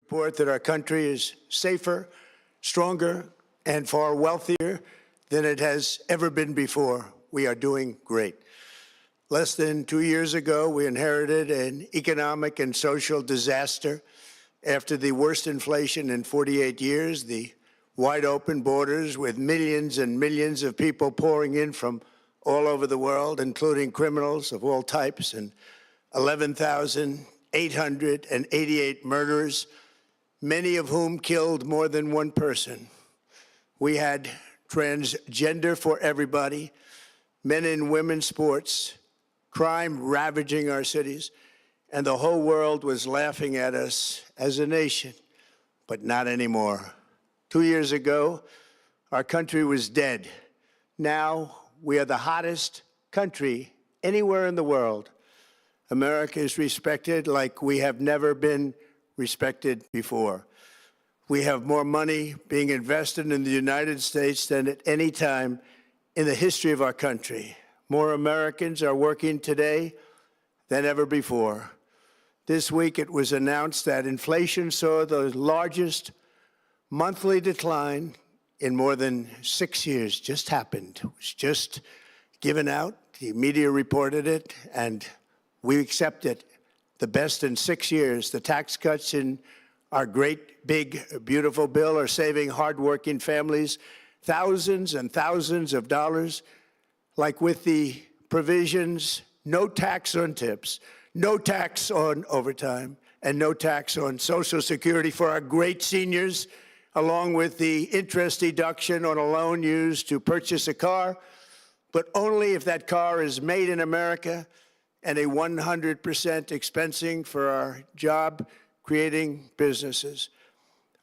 Report that our country is safer, stronger, and far wealthier than it has ever been before. We are doing great. Less than 2 years ago, we inherited an economic and social disaster. After the worst inflation in 48 years, the wide open borders with millions and millions of people pouring in from all over the world, including criminals of all types, and 11,888 murders, many of whom killed more than one person. We had transgender for everybody, men and women sports, crime ravaging our cities, and the whole world was laughing at us as a nation, but not anymore. 2 years ago, our country was dead. Now we are the hottest country anywhere in the world. America is respected like we have never been respected before. We have more money being invested in the United States than at any time in the history of our country. More Americans are working today than ever before. This week it was announced that inflation saw the largest monthly decline in more than 6 years. Just happened. It was just given out. The media reported it, and we accept it. The best in 6 years. The tax cuts in our great, big, beautiful bill are saving hardworking families thousands and thousands of dollars, like with the provisions, no tax on tips, no tax on overtime, and no tax on Social Security for our great seniors, along with the interest deduction on a loan used to purchase a car, but only if that car is made in America, and a 100% expensing for our job-creating businesses.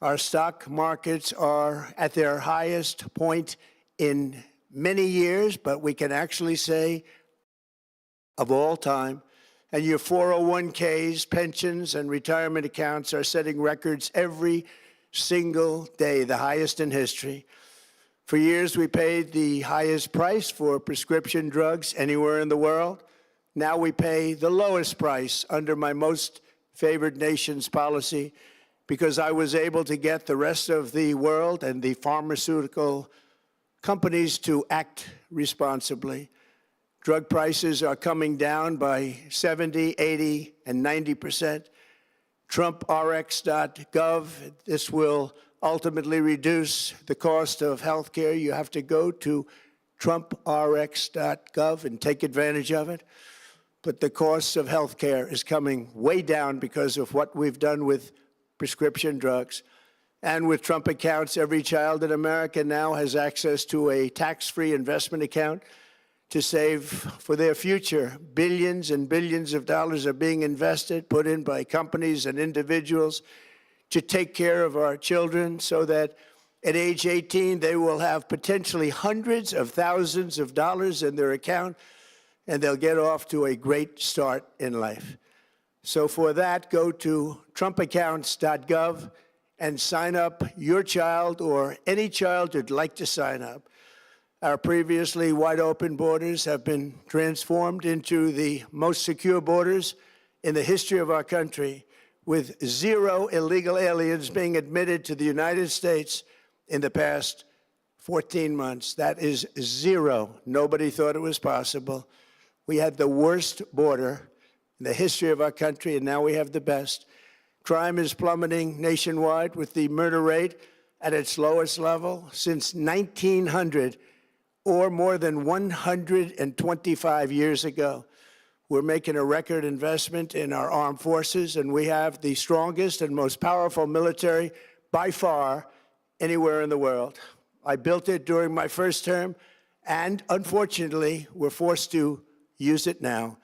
Our stock markets are at their highest point in many years, but we can actually say of all time. And your 401ks, pensions, and retirement accounts are setting records every single day, the highest in history. For years, we paid the highest price for prescription drugs anywhere in the world. Now we pay the lowest price under my most favored nation's policy because I was able to get the rest of the world and the pharmaceutical companies to act responsibly. Drug prices are coming down by 70, 80, and 90%. TrumpRx.gov, this will ultimately reduce the cost of health care. You have to go to TrumpRx.gov and take advantage of it. But the cost of health care is coming way down because of what we've done with prescription drugs. And with Trump accounts, every child in America now has access to a tax-free investment account to save for their future. Billions and billions of dollars are being invested, put in by companies and individuals to take care of our children so that at age 18, they will have potentially hundreds of thousands of dollars in their account, and they'll get off to a great start in life. So for that, go to TrumpAccounts.gov and sign up your child or any child who'd like to sign up. Our previously wide open borders have been transformed into the most secure borders in the history of our country, with 0 illegal aliens being admitted to the United States in the past 14 months. That is 0. Nobody thought it was possible. We had the worst border in the history of our country, and now we have the best. Crime is plummeting nationwide, with the murder rate at its lowest level since 1900, or more than 125 years ago. We're making a record investment in our armed forces, and we have the strongest and most powerful military by far anywhere in the world. I built it during my first term, and unfortunately, we're forced to use it now.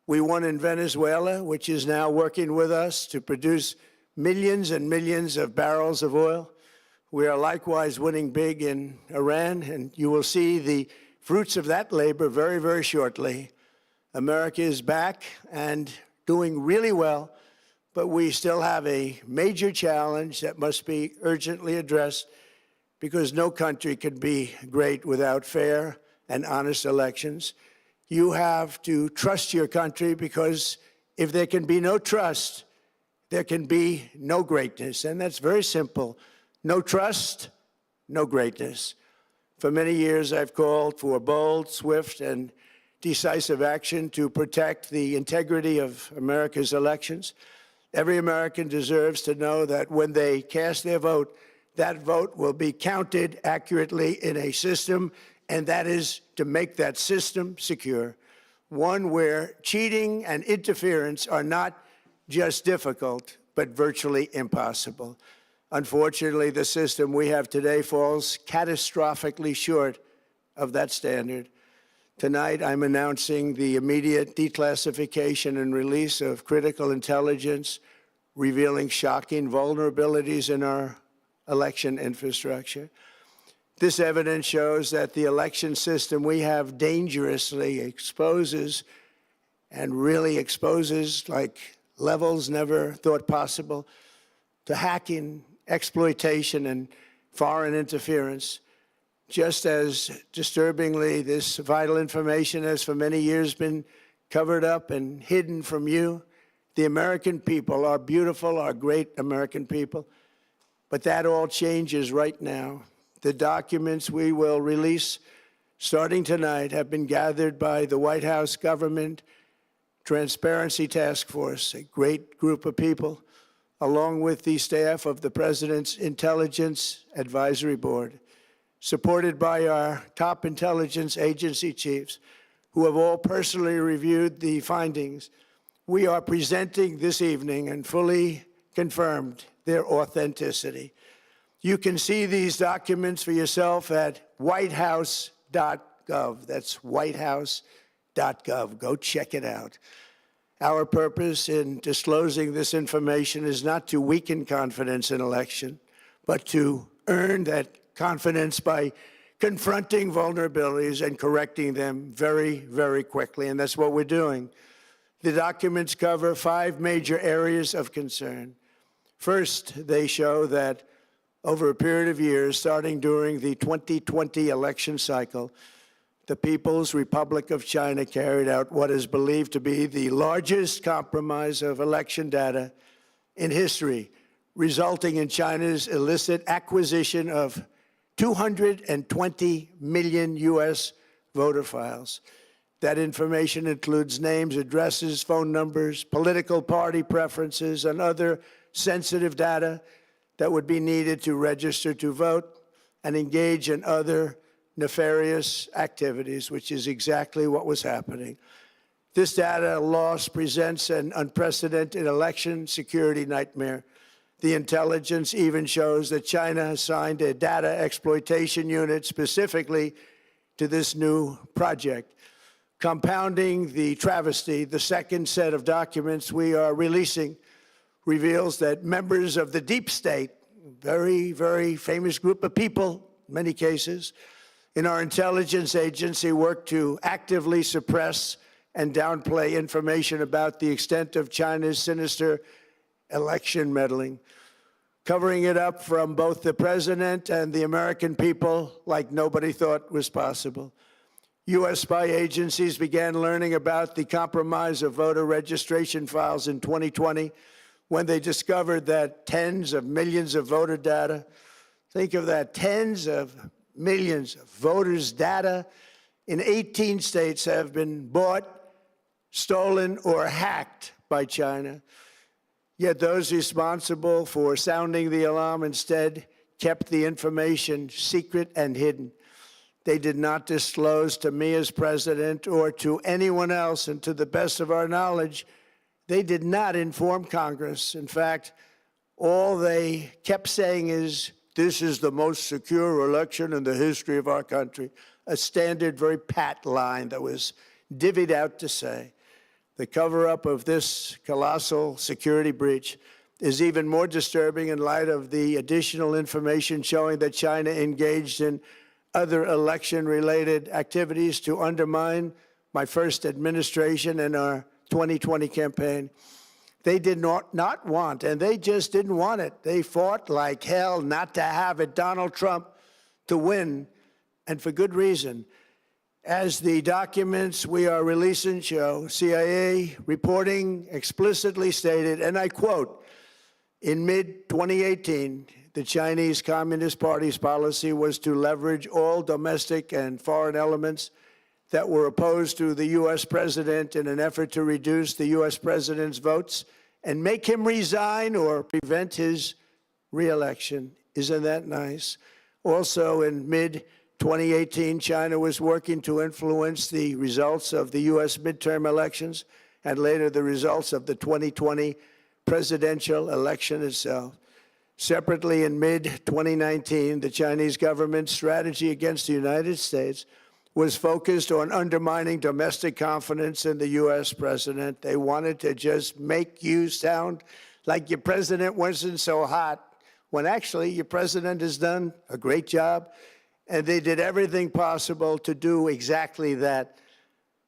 We won in Venezuela, which is now working with us to produce millions and millions of barrels of oil. We are likewise winning big in Iran, and you will see the fruits of that labor very, very shortly. America is back and doing really well, but we still have a major challenge that must be urgently addressed because no country can be great without fair and honest elections. You have to trust your country, because if there can be no trust, there can be no greatness. And that's very simple. No trust, no greatness. For many years, I've called for bold, swift, and decisive action to protect the integrity of America's elections. Every American deserves to know that when they cast their vote, that vote will be counted accurately in a system, and that is to make that system secure, one where cheating and interference are not just difficult, but virtually impossible. Unfortunately, the system we have today falls catastrophically short of that standard. Tonight, I'm announcing the immediate declassification and release of critical intelligence revealing shocking vulnerabilities in our election infrastructure. This evidence shows that the election system we have dangerously exposes and really exposes like levels never thought possible to hacking, exploitation, and foreign interference. Just as disturbingly, this vital information has for many years been covered up and hidden from you, the American people, our beautiful, our great American people. But that all changes right now. The documents we will release starting tonight have been gathered by the White House Government Transparency Task Force, a great group of people, along with the staff of the President's Intelligence Advisory Board, supported by our top intelligence agency chiefs, who have all personally reviewed the findings. We are presenting this evening and fully confirmed their authenticity. You can see these documents for yourself at whitehouse.gov. That's whitehouse.gov. Go check it out. Our purpose in disclosing this information is not to weaken confidence in election, but to earn that confidence by confronting vulnerabilities and correcting them very, very quickly. And that's what we're doing. The documents cover 5 major areas of concern. First, they show that over a period of years, starting during the 2020 election cycle, the People's Republic of China carried out what is believed to be the largest compromise of election data in history, resulting in China's illicit acquisition of 220 million U.S. voter files. That information includes names, addresses, phone numbers, political party preferences, and other sensitive data that would be needed to register to vote and engage in other nefarious activities, which is exactly what was happening. This data loss presents an unprecedented election security nightmare. The intelligence even shows that China assigned a data exploitation unit specifically to this new project. Compounding the travesty, the second set of documents we are releasing reveals that members of the deep state, very, very famous group of people, in many cases, in our intelligence agency work to actively suppress and downplay information about the extent of China's sinister election meddling, covering it up from both the president and the American people like nobody thought was possible. U.S. spy agencies began learning about the compromise of voter registration files in 2020 when they discovered that tens of millions of voter data, think of that, tens of millions of voters' data in 18 states have been bought, stolen, or hacked by China. Yet those responsible for sounding the alarm instead kept the information secret and hidden. They did not disclose to me as president or to anyone else, and to the best of our knowledge, they did not inform Congress. In fact, all they kept saying is, this is the most secure election in the history of our country, a standard, very pat line that was divvied out to say. The cover-up of this colossal security breach is even more disturbing in light of the additional information showing that China engaged in other election-related activities to undermine my first administration and our 2020 campaign. They did not want, and they just didn't want it. They fought like hell not to have it, Donald Trump, to win, and for good reason. As the documents we are releasing show, CIA reporting explicitly stated, and I quote, In mid-2018, the Chinese Communist Party's policy was to leverage all domestic and foreign elements that were opposed to the U.S. president in an effort to reduce the U.S. president's votes and make him resign or prevent his re-election. Isn't that nice? Also, in mid-2018, China was working to influence the results of the U.S. midterm elections and later the results of the 2020 presidential election itself. Separately, in mid-2019, the Chinese government's strategy against the United States was focused on undermining domestic confidence in the U.S. president. They wanted to just make you sound like your president wasn't so hot, when actually your president has done a great job, and they did everything possible to do exactly that.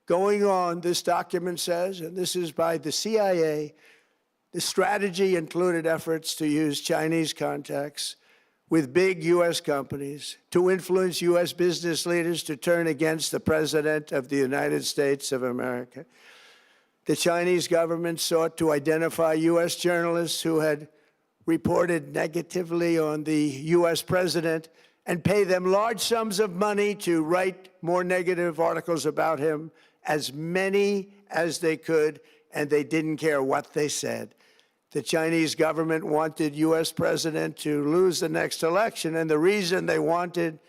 Going on, this document says, and this is by the CIA, the strategy included efforts to use Chinese contacts with big U.S. companies to influence U.S. business leaders to turn against the President of the United States of America. The Chinese government sought to identify U.S. journalists who had reported negatively on the U.S. president and pay them large sums of money to write more negative articles about him, as many as they could, and they didn't care what they said. The Chinese government wanted U.S. president to lose the next election, and the reason they wanted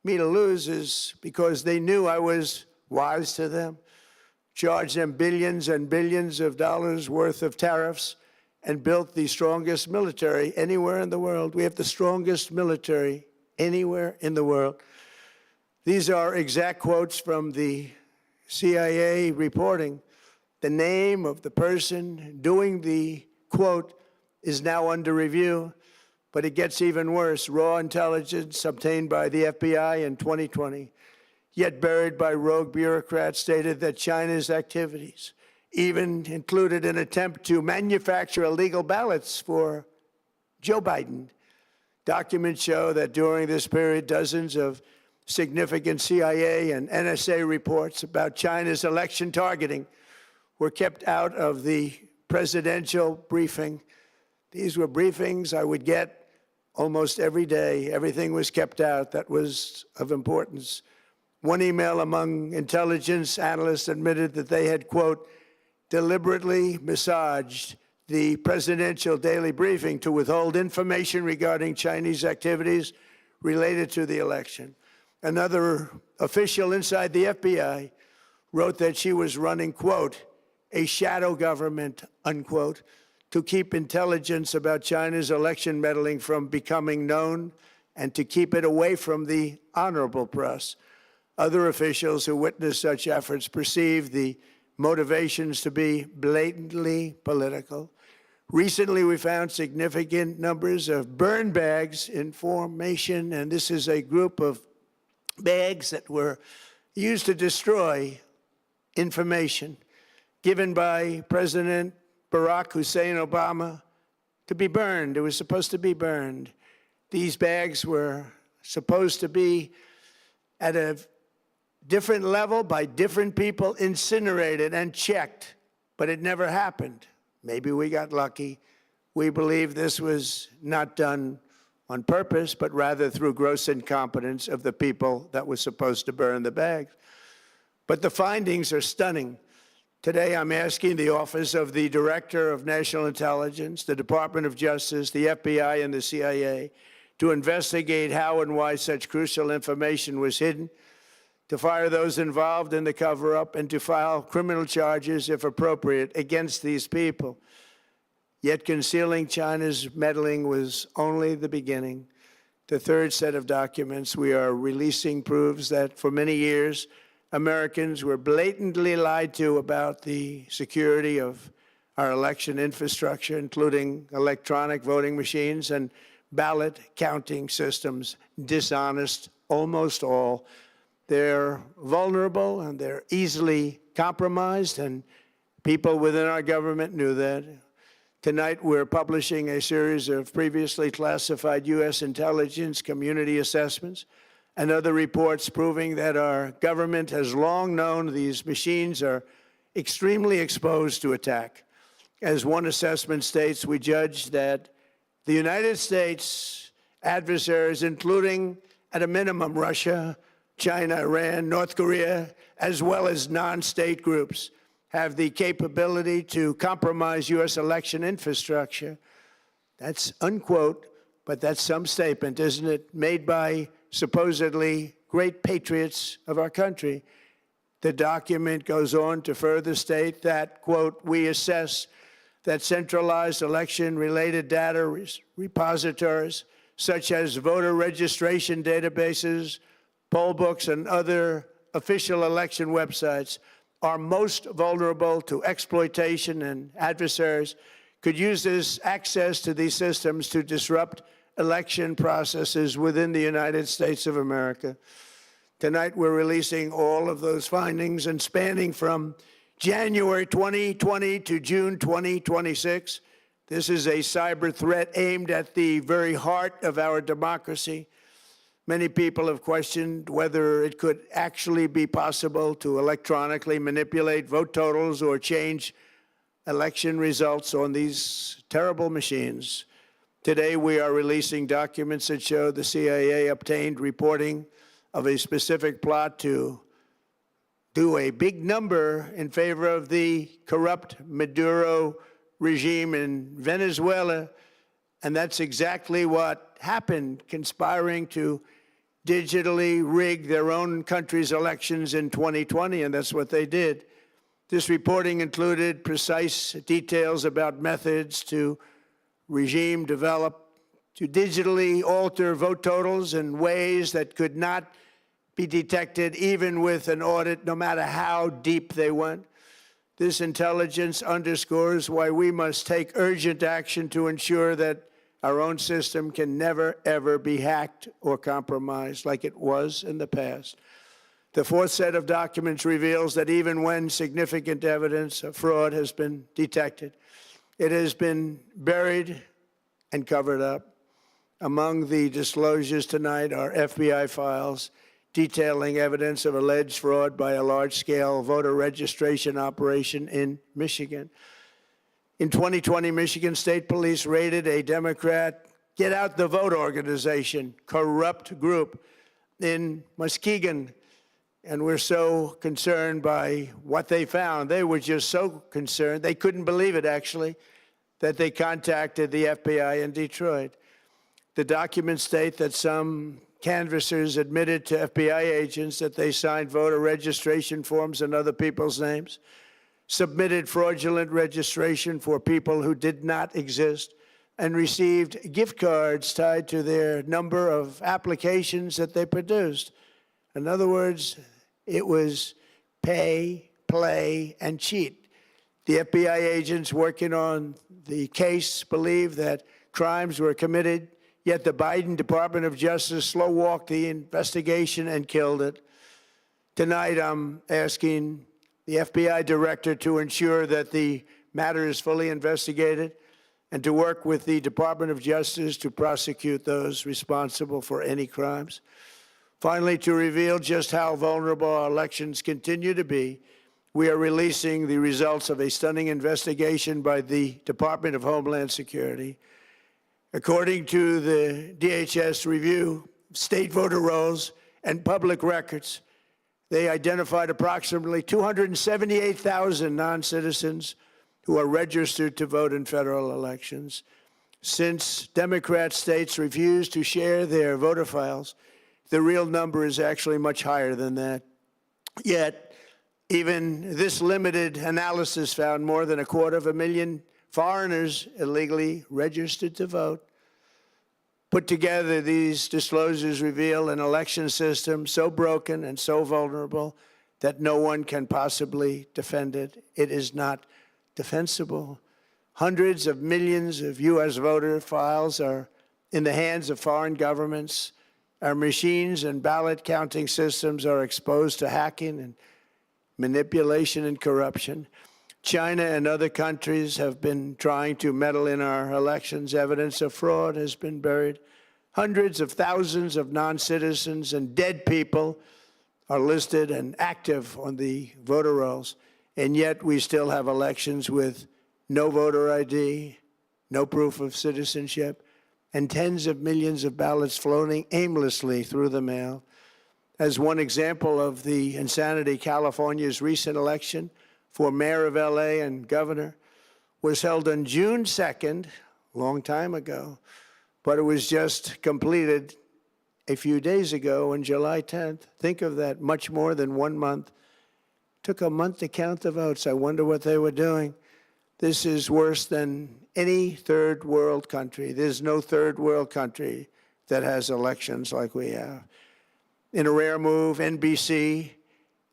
me to lose is because they knew I was wise to them, charged them billions and billions of dollars worth of tariffs, and built the strongest military anywhere in the world. We have the strongest military anywhere in the world. These are exact quotes from the CIA reporting. The name of the person doing the quote is now under review, but it gets even worse. Raw intelligence obtained by the FBI in 2020, yet buried by rogue bureaucrats, stated that China's activities even included an attempt to manufacture illegal ballots for Joe Biden. Documents show that during this period, dozens of significant CIA and NSA reports about China's election targeting were kept out of the presidential briefing. These were briefings I would get almost every day. Everything was kept out that was of importance. One email among intelligence analysts admitted that they had, quote, deliberately massaged the presidential daily briefing to withhold information regarding Chinese activities related to the election. Another official inside the FBI wrote that she was running, quote, a shadow government, unquote, to keep intelligence about China's election meddling from becoming known and to keep it away from the honorable press. Other officials who witnessed such efforts perceived the motivations to be blatantly political. Recently, we found significant numbers of burn bags in formation, and this is a group of bags that were used to destroy information given by President Barack Hussein Obama to be burned. It was supposed to be burned. These bags were supposed to be at a different level by different people, incinerated and checked, but it never happened. Maybe we got lucky. We believe this was not done on purpose, but rather through gross incompetence of the people that were supposed to burn the bags. But the findings are stunning. Today, I'm asking the Office of the Director of National Intelligence, the Department of Justice, the FBI, and the CIA to investigate how and why such crucial information was hidden, to fire those involved in the cover-up, and to file criminal charges, if appropriate, against these people. Yet concealing China's meddling was only the beginning. The third set of documents we are releasing proves that for many years, Americans were blatantly lied to about the security of our election infrastructure, including electronic voting machines and ballot counting systems. Dishonest, almost all. They're vulnerable and they're easily compromised, and people within our government knew that. Tonight, we're publishing a series of previously classified U.S. intelligence community assessments and other reports proving that our government has long known these machines are extremely exposed to attack. As one assessment states, we judge that The United States adversaries, including at a minimum Russia, China, Iran, North Korea, as well as non-state groups, have the capability to compromise U.S. election infrastructure. That's unquote, but that's some statement, isn't it, made by supposedly great patriots of our country. The document goes on to further state that, quote, we assess that centralized election-related data repositories, such as voter registration databases, poll books, and other official election websites, are most vulnerable to exploitation, and adversaries could use this access to these systems to disrupt election processes within the United States of America. Tonight, we're releasing all of those findings, and spanning from January 2020 to June 2026. This is a cyber threat aimed at the very heart of our democracy. Many people have questioned whether it could actually be possible to electronically manipulate vote totals or change election results on these terrible machines. Today, we are releasing documents that show the CIA obtained reporting of a specific plot to do a big number in favor of the corrupt Maduro regime in Venezuela. And that's exactly what happened, conspiring to digitally rig their own country's elections in 2020, and that's what they did. This reporting included precise details about methods to regime develop to digitally alter vote totals in ways that could not be detected even with an audit, no matter how deep they went. This intelligence underscores why we must take urgent action to ensure that our own system can never, ever be hacked or compromised like it was in the past. The fourth set of documents reveals that even when significant evidence of fraud has been detected, it has been buried and covered up. Among the disclosures tonight are FBI files detailing evidence of alleged fraud by a large-scale voter registration operation in Michigan. In 2020, Michigan State Police raided a Democrat Get Out the Vote organization, corrupt group in Muskegon. And we're so concerned by what they found. They were just so concerned, they couldn't believe it, actually, that they contacted the FBI in Detroit. The documents state that some canvassers admitted to FBI agents that they signed voter registration forms in other people's names, submitted fraudulent registration for people who did not exist, and received gift cards tied to their number of applications that they produced. In other words, it was pay, play, and cheat. The FBI agents working on the case believe that crimes were committed, yet the Biden Department of Justice slow-walked the investigation and killed it. Tonight, I'm asking the FBI director to ensure that the matter is fully investigated and to work with the Department of Justice to prosecute those responsible for any crimes. Finally, to reveal just how vulnerable our elections continue to be, we are releasing the results of a stunning investigation by the Department of Homeland Security. According to the DHS review, state voter rolls and public records, they identified approximately 278,000 non-citizens who are registered to vote in federal elections. Since Democrat states refuse to share their voter files, the real number is actually much higher than that. Yet, even this limited analysis found more than 250,000 foreigners illegally registered to vote. Put together, these disclosures reveal an election system so broken and so vulnerable that no one can possibly defend it. It is not defensible. Hundreds of millions of U.S. voter files are in the hands of foreign governments. Our machines and ballot counting systems are exposed to hacking and manipulation and corruption. China and other countries have been trying to meddle in our elections. Evidence of fraud has been buried. Hundreds of thousands of non-citizens and dead people are listed and active on the voter rolls, and yet we still have elections with no voter ID, no proof of citizenship, and tens of millions of ballots floating aimlessly through the mail. As one example of the insanity, California's recent election for mayor of LA and governor was held on June 2nd, a long time ago, but it was just completed a few days ago on July 10th. Think of that, much more than 1 month. Took a month to count the votes. I wonder what they were doing. This is worse than any third world country. There's no third world country that has elections like we have. In a rare move, NBC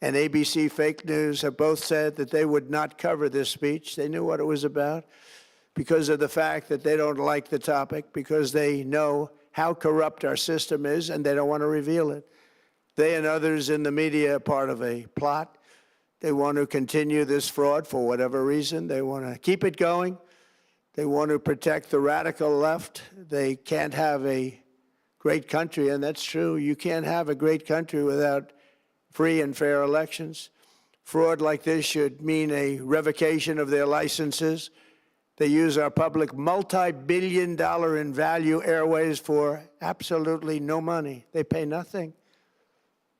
and ABC Fake News have both said that they would not cover this speech. They knew what it was about because of the fact that they don't like the topic, because they know how corrupt our system is, and they don't want to reveal it. They and others in the media are part of a plot. They want to continue this fraud for whatever reason. They want to keep it going. They want to protect the radical left. They can't have a great country, and that's true. You can't have a great country without free and fair elections. Fraud like this should mean a revocation of their licenses. They use our public multi-billion-dollar in value airways for absolutely no money. They pay nothing.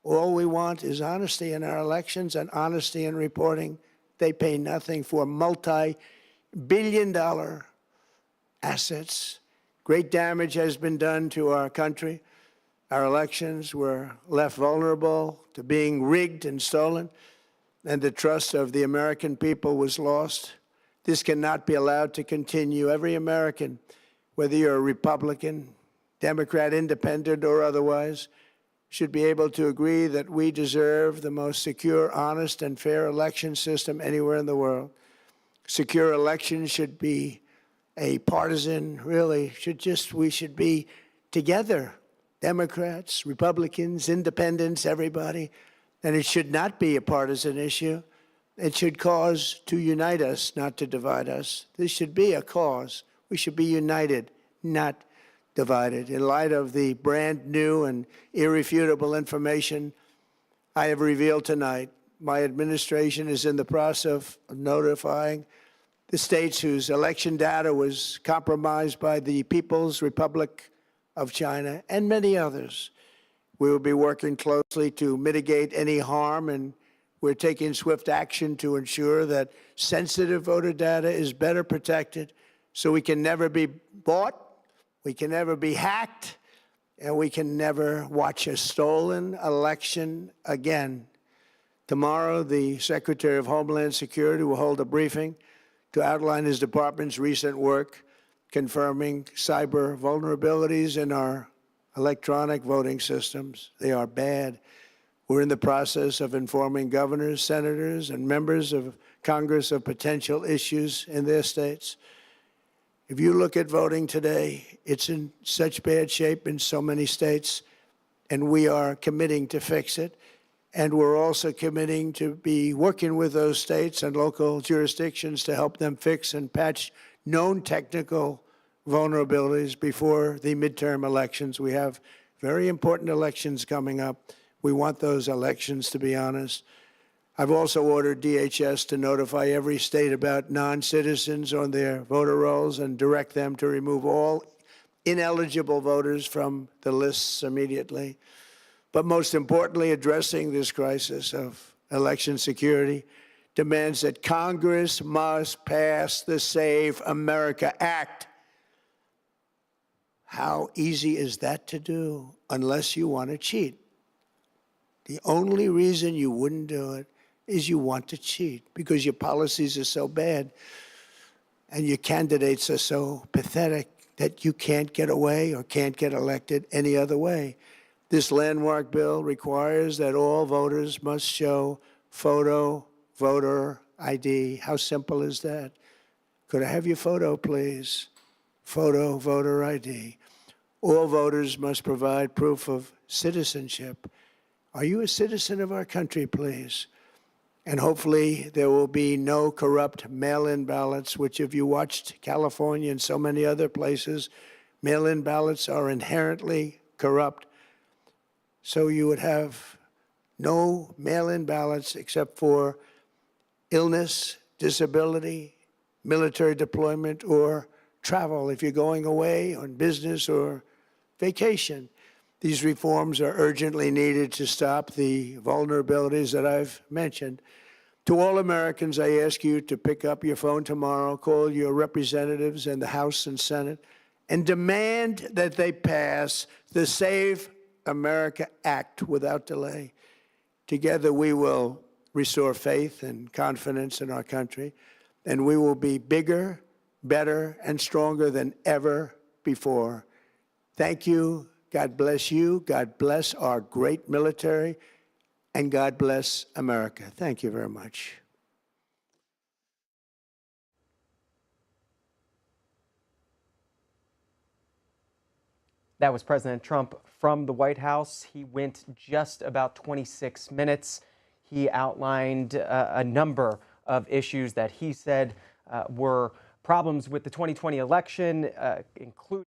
All we want is honesty in our elections and honesty in reporting. They pay nothing for multi-billion-dollar assets. Great damage has been done to our country. Our elections were left vulnerable to being rigged and stolen, and the trust of the American people was lost. This cannot be allowed to continue. Every American, whether you're a Republican, Democrat, Independent, or otherwise, should be able to agree that we deserve the most secure, honest, and fair election system anywhere in the world. Secure elections should be a partisan, we should be together, Democrats, Republicans, Independents, everybody, and it should not be a partisan issue. It should cause to unite us, not to divide us. This should be a cause. We should be united, not divided. In light of the brand new and irrefutable information I have revealed tonight, my administration is in the process of notifying the states whose election data was compromised by the People's Republic of China and many others. We will be working closely to mitigate any harm, and we're taking swift action to ensure that sensitive voter data is better protected so we can never be bought, we can never be hacked, and we can never watch a stolen election again. Tomorrow, the Secretary of Homeland Security will hold a briefing to outline his department's recent work confirming cyber vulnerabilities in our electronic voting systems. They are bad. We're in the process of informing governors, senators, and members of Congress of potential issues in their states. If you look at voting today, it's in such bad shape in so many states, and we are committing to fix it. And we're also committing to be working with those states and local jurisdictions to help them fix and patch known technical vulnerabilities before the midterm elections. We have very important elections coming up. We want those elections to be honest. I've also ordered DHS to notify every state about non-citizens on their voter rolls and direct them to remove all ineligible voters from the lists immediately. But most importantly, addressing this crisis of election security demands that Congress must pass the Save America Act. How easy is that to do unless you want to cheat? The only reason you wouldn't do it is you want to cheat because your policies are so bad and your candidates are so pathetic that you can't get away or can't get elected any other way. This landmark bill requires that all voters must show photo voter ID. How simple is that? Could I have your photo, please? Photo voter ID. All voters must provide proof of citizenship. Are you a citizen of our country, please? And hopefully there will be no corrupt mail-in ballots, which if you watched California and so many other places, mail-in ballots are inherently corrupt. So you would have no mail-in ballots except for illness, disability, military deployment, or travel if you're going away on business or vacation. These reforms are urgently needed to stop the vulnerabilities that I've mentioned. To all Americans, I ask you to pick up your phone tomorrow, call your representatives in the House and Senate, and demand that they pass the Save America Act without delay. Together, we will restore faith and confidence in our country, and we will be bigger, better, and stronger than ever before. Thank you. God bless you. God bless our great military. And God bless America. Thank you very much. That was President Trump from the White House. He went just about 26 minutes. He outlined a number of issues that he said were problems with the 2020 election, including